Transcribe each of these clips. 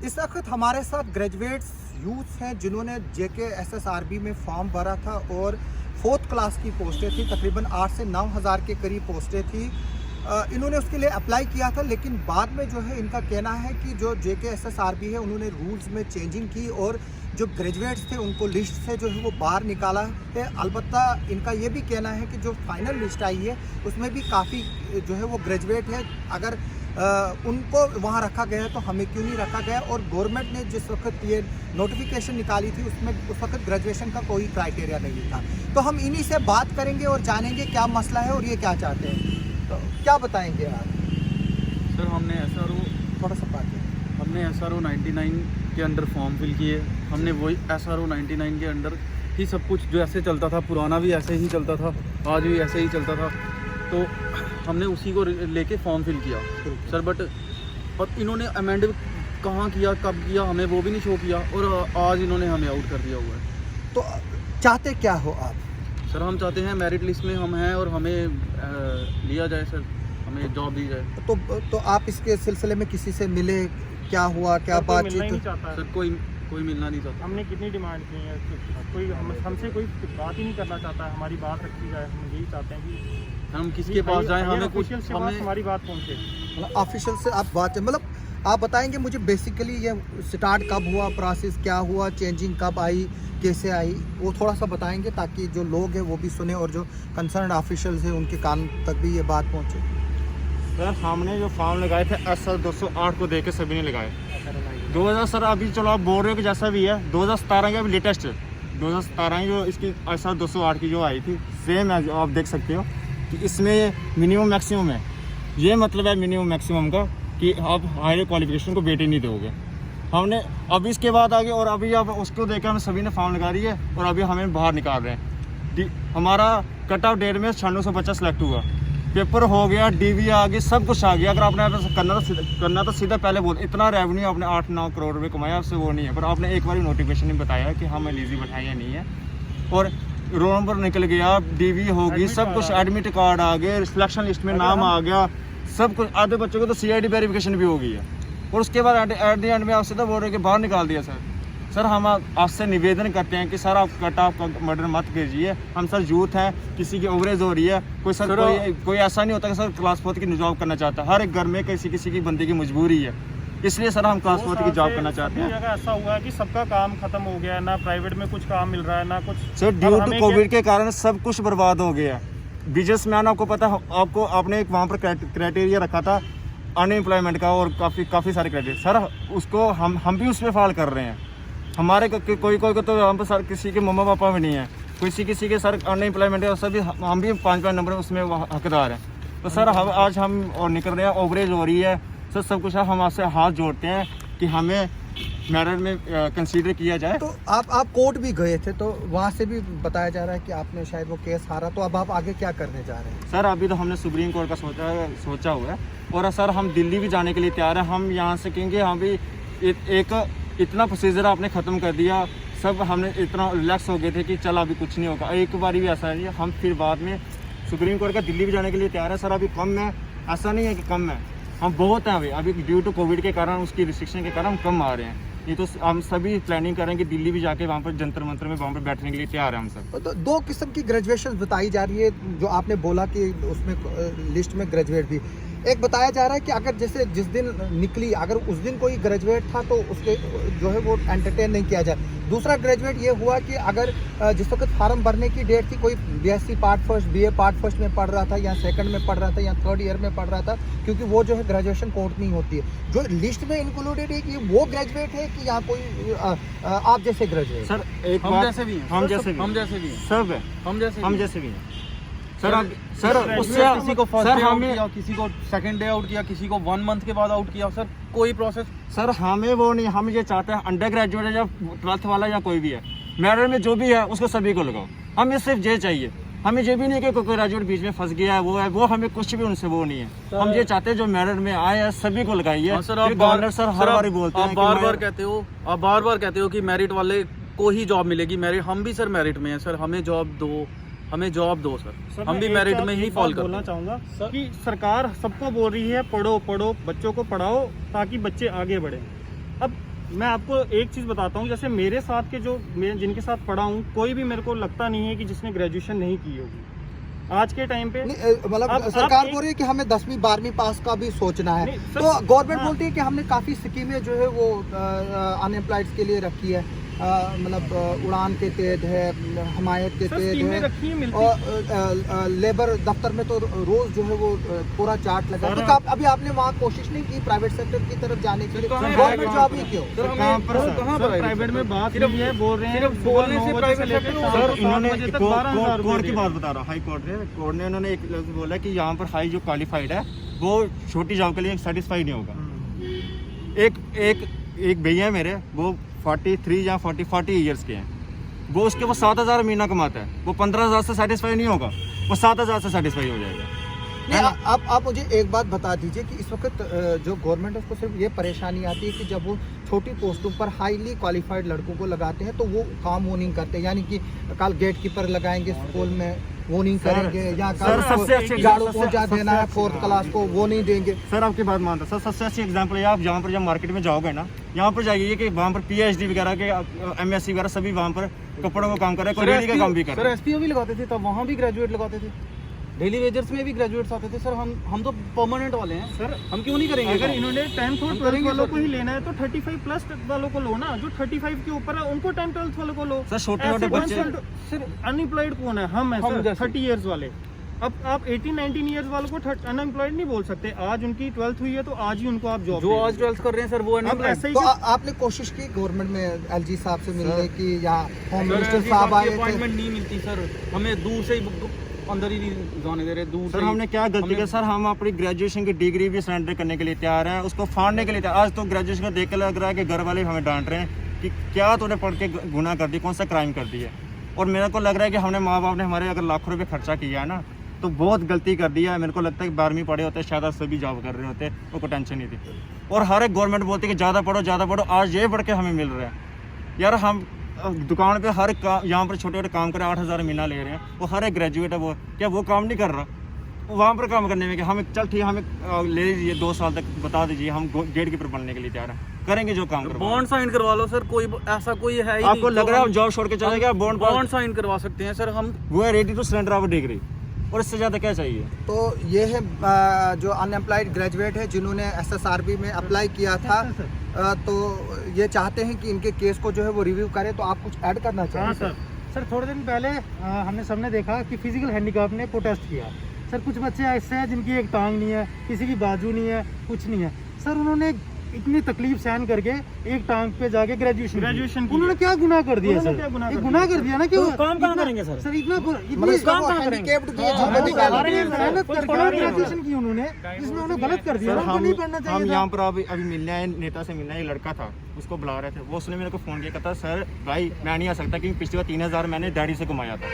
इस वक्त हमारे साथ ग्रेजुएट्स यूथ हैं जिन्होंने JKSSRB में फॉर्म भरा था और 4th क्लास की पोस्टें थी, तकरीबन 8 से 9 हज़ार के करीब पोस्टें थी। इन्होंने उसके लिए अप्लाई किया था, लेकिन बाद में जो है इनका कहना है कि जो JKSSRB है उन्होंने रूल्स में चेंजिंग की और जो ग्रेजुएट्स थे उनको लिस्ट से जो है वो बाहर निकाला है। अलबत्ता इनका ये भी कहना है कि जो फाइनल लिस्ट आई है उसमें भी काफ़ी जो है वो ग्रेजुएट है, अगर उनको वहाँ रखा गया है तो हमें क्यों नहीं रखा गया। और गवर्नमेंट ने जिस वक्त ये नोटिफिकेशन निकाली थी उसमें उस वक्त ग्रेजुएशन का कोई क्राइटेरिया नहीं था। तो हम इन्हीं से बात करेंगे और जानेंगे क्या मसला है और ये क्या चाहते हैं। तो क्या बताएंगे आप? सर हमने SRO थोड़ा सा बात करें। हमने SRO 99 के अंडर फॉर्म फिल किए। हमने वही SRO 99 के अंडर ही सब कुछ जो ऐसे चलता था, पुराना भी ऐसे ही चलता था, आज भी ऐसे ही चलता था, तो हमने उसी को लेके फॉर्म फिल किया सर। बट और इन्होंने अमेंड कहाँ किया, कब किया, हमें वो भी नहीं शो किया और आज इन्होंने हमें आउट कर दिया हुआ है। तो चाहते क्या हो आप? सर हम चाहते हैं मेरिट लिस्ट में हम हैं और हमें लिया जाए सर, हमें जॉब दी जाए। तो आप इसके सिलसिले में किसी से मिले, क्या हुआ, क्या बातचीत? सर कोई मिलना नहीं चाहता। हमने कितनी डिमांड की है, कोई हमसे कोई बात ही नहीं करना चाहता है, हमारी बात रखी जाए। हम यही चाहते हैं कि हम किसके पास जाएं, हमें कुछ हमारी बात पहुँचे। ऑफिशियल से आप बात, मतलब आप बताएंगे मुझे बेसिकली ये स्टार्ट कब हुआ, प्रोसेस क्या हुआ, चेंजिंग कब आई, कैसे आई, वो थोड़ा सा बताएंगे ताकि जो लोग हैं वो भी सुने और जो कंसर्न ऑफिशियल्स हैं उनके कान तक भी ये बात पहुँचे। सर हमने जो फॉर्म लगाए थे SR 208 को देख के सभी ने लगाए। 2000 सर अभी चलो आप बोल रहे हो कि जैसा भी है 2017 का अभी लेटेस्ट 2017 जो इसकी SR 208 की जो आई थी सेम है, जो आप देख सकते हो कि इसमें मिनिमम मैक्सिमम है। ये मतलब है मिनिमम मैक्सिमम का कि आप हायर क्वालिफिकेशन को वेट ही नहीं दोगे। हमने अभी इसके बाद आगे और अभी अब उसको देखकर हम सभी ने फॉर्म लगा रही है और अभी हमें बाहर निकाल रहे हैं। हमारा कट ऑफ डेट में 9650 सेलेक्ट हुआ, पेपर हो गया, DV आ गई, सब कुछ आ गया। अगर आपने करना तो सीधा पहले बोल, इतना रेवेन्यू आपने 8-9 करोड़ रुपये कमाया, आपसे वो नहीं है। पर आपने एक बार नोटिफिकेशन नहीं बताया कि हम एलिजिबल है या नहीं है, और रोल नंबर निकल गया, DV हो गई, सब कुछ, एडमिट कार्ड आ गए, सिलेक्शन लिस्ट में नाम आ गया, सब कुछ। आधे बच्चों को तो CID वेरिफिकेशन भी हो गई है और उसके बाद एट द एंड में आपसे तो बोल रहे कि बाहर निकाल दिया। सर हम आपसे निवेदन करते हैं कि सर आप कट ऑफ का मर्डर मत कीजिए। हम सर यूथ हैं, किसी की ओवरेज हो रही है, कोई ऐसा नहीं होता कि सर क्लास 4 की जॉब करना चाहता है। हर एक घर में किसी की बंदे की मजबूरी है, इसलिए सर हम क्लास 4 की जॉब करना चाहते हैं। ऐसा हुआ है कि सबका काम खत्म हो गया है, ना प्राइवेट में कुछ काम मिल रहा है ना कुछ। सर ड्यू टू कोविड के कारण सब कुछ बर्बाद हो गया। बिजनेसमैन, आपको पता है, आपको आपने एक वहाँ पर क्राइटेरिया रखा था अनएम्प्लॉयमेंट का और काफ़ी सारे क्राइटेरिया, सर उसको हम भी उस पर फॉल कर रहे हैं। हमारे कोई को तो हम सर किसी के मम्मा पापा भी नहीं है, किसी के सर अनएम्प्लॉयमेंट है, सभी हम भी 5 नंबर उसमें हकदार हैं। तो सर आज हम और निकल रहे हैं, ओवरेज हो रही है सर, सब कुछ है। हम आपसे हाथ जोड़ते हैं कि हमें मैरिट में कंसीडर किया जाए। तो आप कोर्ट भी गए थे, तो वहाँ से भी बताया जा रहा है कि आपने शायद वो केस हारा, तो अब आप आगे क्या करने जा रहे हैं? सर अभी तो हमने सुप्रीम कोर्ट का सोचा हुआ है और सर हम दिल्ली भी जाने के लिए तैयार हैं। हम यहाँ से कहेंगे हम भी एक इतना प्रोसीजर आपने ख़त्म कर दिया, सब हमने इतना रिलैक्स हो गए थे कि चल अभी कुछ नहीं होगा। एक बारी भी ऐसा नहीं है, हम फिर बाद में सुप्रीम कोर्ट का दिल्ली भी जाने के लिए तैयार है। सर अभी कम है, ऐसा नहीं है कि कम है, हम बहुत हैं अभी ड्यू टू कोविड के कारण, उसकी रिस्ट्रिक्शन के कारण हम कम आ रहे हैं। ये तो हम सभी प्लानिंग करें कि दिल्ली भी जाके वहाँ पर जंतर मंतर में वहाँ पर बैठने के लिए तैयार हैं हम सब। तो 2 किस्म की ग्रेजुएशन बताई जा रही है, जो आपने बोला कि उसमें लिस्ट में ग्रेजुएट भी। एक बताया जा रहा है कि अगर जैसे जिस दिन निकली, अगर उस दिन कोई ग्रेजुएट था तो उसके जो है वो एंटरटेन नहीं किया जाए। दूसरा ग्रेजुएट ये हुआ कि अगर जिस वक्त फार्म भरने की डेट थी, कोई BSc part first, BA part first में पढ़ रहा था या सेकंड में पढ़ रहा था या 3rd ईयर में पढ़ रहा था, क्योंकि वो जो है ग्रेजुएशन काउंट नहीं होती है। जो लिस्ट में इंक्लूडेड है कि वो ग्रेजुएट है कि यहाँ कोई आप जैसे ग्रेजुएट? सर एक हम जैसे भी हैं, हम जैसे भी सब है, हम जैसे भी हैं। सर उससे किसी को फर्स्ट डे आउट किया, किसी को सेकंड डे आउट किया, किसी को 1 मंथ के बाद आउट किया। सर कोई प्रोसेस, सर हमें वो नहीं, हम ये चाहते हैं अंडर ग्रेजुएट है या 12th वाला या कोई भी है, मेरिट में जो भी है उसको सभी को लगाओ। हमें सिर्फ ये चाहिए, हमें ये भी नहीं कि कोई ग्रेजुएट बीच में फंस गया है, वो हमें कुछ भी उनसे वो नहीं है। हम ये चाहते हैं जो मेरिट में आए हैं सभी को लगाइए। सर आप हर बार बोलते हैं, आप बार बार कहते हो कि मेरिट वाले को ही जॉब मिलेगी। मेरिट, हम भी सर मेरिट में है सर, हमें जॉब दो सर, हम भी मेरिट में ही फॉल बोलना चाहूँगा कि सरकार सबको बोल रही है पढ़ो, बच्चों को पढ़ाओ ताकि बच्चे आगे बढ़े। अब मैं आपको एक चीज़ बताता हूँ, जैसे मेरे साथ के जो मैं जिनके साथ पढ़ा हूँ, कोई भी मेरे को लगता नहीं है कि जिसने ग्रेजुएशन नहीं की होगी आज के टाइम पे। मतलब सरकार बोल रही है कि हमें 10वीं 12वीं पास का भी सोचना है, तो गवर्नमेंट बोलती है कि हमने काफ़ी स्कीमें जो है वो अनएम्प्लॉयड के लिए रखी है, मतलब उड़ान के तहत है, हमायत के तहत है, और लेबर दफ्तर में तो रोज जो है वो पूरा चार्ट लगा। तो अभी आपने वहाँ कोशिश नहीं की प्राइवेट सेक्टर की तरफ जाने के लिए? गवर्नमेंट जॉब ही क्यों? प्राइवेट में बात नहीं है, बोल रहे हैं बोलने से प्राइवेट सेक्टर। सर इन्होंने कोर्ट की बात बता रहा, हाई कोर्ट ने उन्होंने एक लफ्ज़ बोला कि यहाँ पर हाई जो क्वालिफाइड है वो छोटी जॉब के लिए सेटिस्फाई नहीं होगा। एक भैया है मेरे, वो 43 या 40 ईयर्स के हैं, वो 7,000 महीना कमाता है, वो 15,000 से सेटिस्फाई नहीं होगा, वो 7,000 से सेटिस्फाई हो जाएगा। नहीं, आप मुझे एक बात बता दीजिए कि इस वक्त जो गवर्नमेंट है उसको सिर्फ ये परेशानी आती है कि जब वो छोटी पोस्टों पर हाईली क्वालिफाइड लड़कों को लगाते हैं तो वो काम वो नहीं करते, यानी कि कल गेट कीपर लगाएंगे स्कूल में वो नहीं करेंगे, या कल झाड़ू पोंछा देना है 4th क्लास को वो नहीं देंगे। सर आपकी बात मानता सर, सबसे अच्छी एग्जांपल है आप जहाँ पर जब मार्केट में जाओगे ना, यहाँ पर जाइए कि वहाँ पर PhD वगैरह के MSc वगैरह सभी वहाँ पर कपड़ों का काम कर रहे हैं, कोई रेडी का काम भी कर रहे हैं। सर SPO भी लगाते थे तब, वहाँ भी ग्रेजुएट लगाते थे, डेली वेजर्स में भी ग्रेजुएट्स आते थे। सर हम तो परमानेंट वाले हैं सर, हम क्यों नहीं करेंगे? अगर इन्होंने 10th और 12th वालों को ही लेना है तो 35 प्लस वालों को लो ना, जो 35 के ऊपर है उनको 10th 12th वालों को लो। सर छोटे छोटे बच्चे सर अनएम्प्लॉयड कौन है? हम है सर 30 इयर्स वाले। अब आप 18-19 इयर्स वालों को अनएम्प्लॉयड नहीं बोल सकते। आज उनकी 12th हुई है तो आज ही उनको आप जॉब, जो आज 12th कर रहे हैं सर वो अनएम्प्लॉयड। तो आपने कोशिश की गवर्नमेंट में LG साहब से मिलने की या होम मिनिस्टर साहब आए थे? अपॉइंटमेंट नहीं मिलती सर, हमें दूर से ही अंदर ही नहीं जाने दे रहे, दूर सर। हमने क्या गलती की सर? हम अपनी ग्रेजुएशन की डिग्री भी सरेंडर करने के लिए तैयार हैं, उसको फाड़ने के लिए तैयार। आज तो ग्रेजुएशन को देख के लग रहा है कि घर वाले हमें डांट रहे हैं कि क्या तूने पढ़ के गुनाह कर दी, कौन सा क्राइम कर दी है। और मेरे को लग रहा है कि हमने माँ बाप ने हमारे अगर लाखों रुपये खर्चा किया है ना, तो बहुत गलती कर दी है। मेरे को लगता है कि 12वीं पढ़े होते शायद आज सभी जॉब कर रहे होते, उनको टेंशन नहीं थी। और हर एक गवर्नमेंट बोलती है कि ज़्यादा पढ़ो, आज ये पढ़ के हमें मिल रहा है। यार हम दुकान पे हर काम, यहाँ पर छोटे छोटे काम कर 8,000 महीना ले रहे हैं, वो हर एक ग्रेजुएट है, वो क्या वो काम नहीं कर रहा? वहाँ पर काम करने में कि हमें चल ठीक, हमें ले लीजिए 2 साल तक बता दीजिए, हम गेट कीपर बनने के लिए तैयार हैं, करेंगे जो काम। बॉन्ड साइन करवा लो सर, कोई ऐसा कोई है ही आपको लग रहा है जॉब छोड़ के चले गए, बॉन्ड साइन करवा सकते हैं सर हम। वो है ready to surrender our degree, और इससे ज़्यादा क्या चाहिए? तो ये है जो अनएम्प्लॉयड ग्रेजुएट है जिन्होंने SSRB में अप्लाई किया था, तो ये चाहते हैं कि इनके केस को जो है वो रिव्यू करें। तो आप कुछ ऐड करना चाहें? हाँ सर थोड़े दिन पहले हमने सबने देखा कि फिजिकल हैंडीकैप ने प्रोटेस्ट किया। सर कुछ बच्चे ऐसे हैं जिनकी एक टांग नहीं है, किसी की बाजू नहीं है, कुछ नहीं है। सर उन्होंने इतनी तकलीफ सहन करके एक टांग पे जाके ग्रेजुएशन उन्होंने क्या गुनाह कर दिया सर? एक गुनाह कर दिया ना कि वो काम कहाँ करेंगे सर? सर इतना काम कहाँ करेंगे? ग्रेजुएशन की उन्होंने, इसमें उन्होंने गलत कर दिया, उनको नहीं पढ़ना चाहिए। हम यहाँ पर अभी मिलने आए, नेता से मिलना, ये लड़का था, उसको बुला रहे थे, वो उसने मेरे को फ़ोन किया, कहता सर भाई मैं नहीं आ सकता क्योंकि पिछली बार 3,000 मैंने डैडी से कमाया था,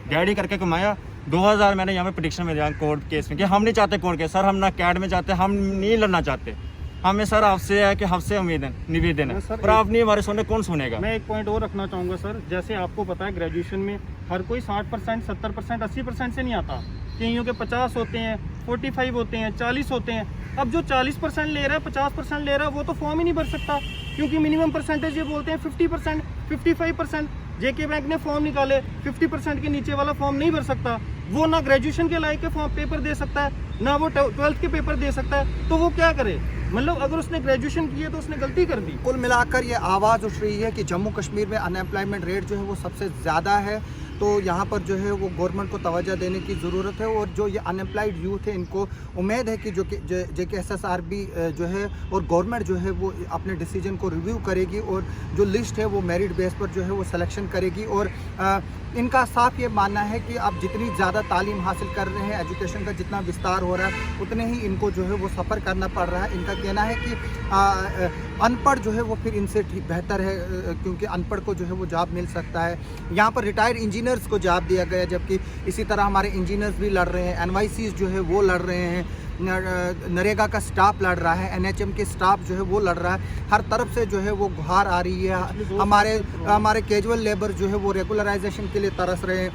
डैडी करके कमाया, 2,000 मैंने यहाँ पे पिटिशन में दिया कोर्ट केस में कि हम नहीं चाहते कोर्ट केस सर, हम ना कैड में चाहते, हम नहीं लड़ना चाहते। हमें सर आपसे है कि हमसे निवेदन है, पर आप नहीं, हमारे सुनने कौन सुनेगा? मैं एक पॉइंट और रखना चाहूँगा सर, जैसे आपको पता है ग्रेजुएशन में हर कोई 60%, 70%, 80% से नहीं आता, कईयों के 50 होते हैं, 45 होते हैं, 40 होते हैं। अब जो 40% ले रहा है, 50% ले रहा है, वो तो फॉर्म ही नहीं भर सकता, क्योंकि मिनिमम परसेंटेज ये बोलते हैं 50%, 55%। JK बैंक ने फॉर्म निकाले, 50% के नीचे वाला फॉर्म नहीं भर सकता, वो ना ग्रेजुएशन के लायक के फॉर्म पेपर दे सकता है, ना वो 12th के पेपर दे सकता है, तो वो क्या करे? मतलब अगर उसने ग्रेजुएशन की है तो उसने गलती कर दी। कुल मिलाकर ये आवाज़ उठ रही है कि जम्मू कश्मीर में अनएम्प्लॉयमेंट रेट जो है वो सबसे ज़्यादा है, तो यहाँ पर जो है वो गवर्नमेंट को तवज्जो देने की ज़रूरत है। और जो ये अनएम्प्लॉयड यूथ है इनको उम्मीद है कि जो कि JK SSRB जो है और गवर्नमेंट जो है वो अपने डिसीजन को रिव्यू करेगी और जो लिस्ट है वो मेरिट बेस पर जो है वो सिलेक्शन करेगी। और इनका साफ ये मानना है कि अब जितनी ज़्यादा तालीम हासिल कर रहे हैं, एजुकेशन का जितना विस्तार हो रहा है, उतने ही इनको जो है वो सफ़र करना पड़ रहा है। इनका कहना है कि अनपढ़ जो है वो फिर इनसे बेहतर है, क्योंकि अनपढ़ को जो है वो जॉब मिल सकता है। यहाँ पर रिटायर्ड इंजीनियर्स को जॉब दिया गया, जबकि इसी तरह हमारे इंजीनियर्स भी लड़ रहे हैं, NYCs जो है वो लड़ रहे हैं, नरेगा का स्टाफ लड़ रहा है, NHM के स्टाफ जो है वो लड़ रहा है। हर तरफ से जो है वो गुहार आ रही है। हमारे कैजुअल लेबर जो है वो रेगुलराइजेशन के लिए तरस रहे हैं।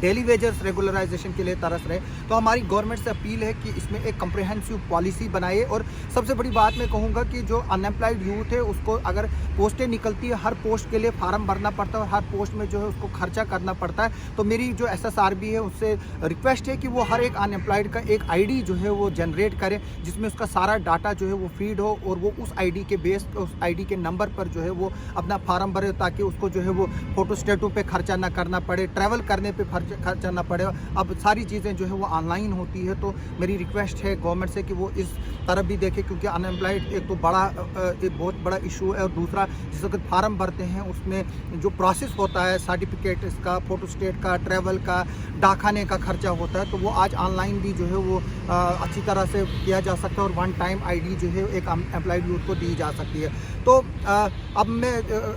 डेली वेजर्स रेगुलराइजेशन के लिए तरस रहे। तो हमारी गवर्नमेंट से अपील है कि इसमें एक कम्प्रहेंसिव पॉलिसी बनाए। और सबसे बड़ी बात मैं कहूँगा कि जो अनएम्प्लॉयड यूथ है उसको अगर पोस्टें निकलती है, हर पोस्ट के लिए फार्म भरना पड़ता है और हर पोस्ट में जो है उसको खर्चा करना पड़ता है। तो मेरी जो SSRB है उससे रिक्वेस्ट है कि वो हर एक अनएम्प्लॉयड का एक ID जो है वो जनरेट करे, जिसमें उसका सारा डाटा जो है वो फीड हो और वो उस ID के बेस, उस ID के नंबर पर जो है वो अपना फार्म भरे, ताकि उसको जो है वो फोटोस्टेटों पे खर्चा ना करना पड़े, ट्रैवल करने पे खर्चा ना पड़े। अब सारी चीज़ें जो है वो ऑनलाइन होती है। तो मेरी रिक्वेस्ट है गवर्नमेंट से कि वो इस तरफ भी देखे, क्योंकि अनएम्प्लॉयड एक तो एक बहुत बड़ा इशू है। और दूसरा, जिस वक्त फार्म भरते हैं उसमें जो प्रोसेस होता है सर्टिफिकेट का, फोटोस्टेट का, ट्रैवल का, डाकखाने का खर्चा होता है, तो वो आज ऑनलाइन भी जो है वो अच्छी तरह से किया जा सकता है और वन टाइम ID जो है एक एम्प्लॉयड यूथ को दी जा सकती है। तो अब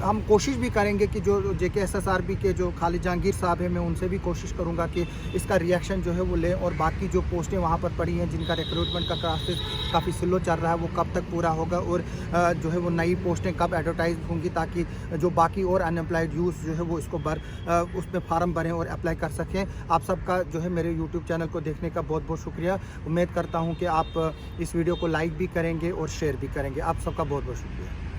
हम कोशिश भी करेंगे कि जो JK SSRB के जो खालिद जहांगीर साहब हैं, मैं उनसे भी कोशिश करूंगा कि इसका रिएक्शन जो है वो लें, और बाकी जो पोस्टें वहाँ पर पड़ी हैं जिनका रिक्रूटमेंट का प्रोसेस काफ़ी स्लो चल रहा है वो कब तक पूरा होगा, और जो है वो नई पोस्टें कब एडवर्टाइज होंगी, ताकि जो बाकी और अनएम्प्लॉयड यूथ जो है वो इसको उसमें फार्म भरें और अप्लाई कर सकें। आप सबका जो है मेरे YouTube चैनल को देखने का बहुत बहुत शुक्रिया। उम्मीद करता हूँ कि आप इस वीडियो को लाइक भी करेंगे और शेयर भी करेंगे। आप सबका बहुत बहुत शुक्रिया।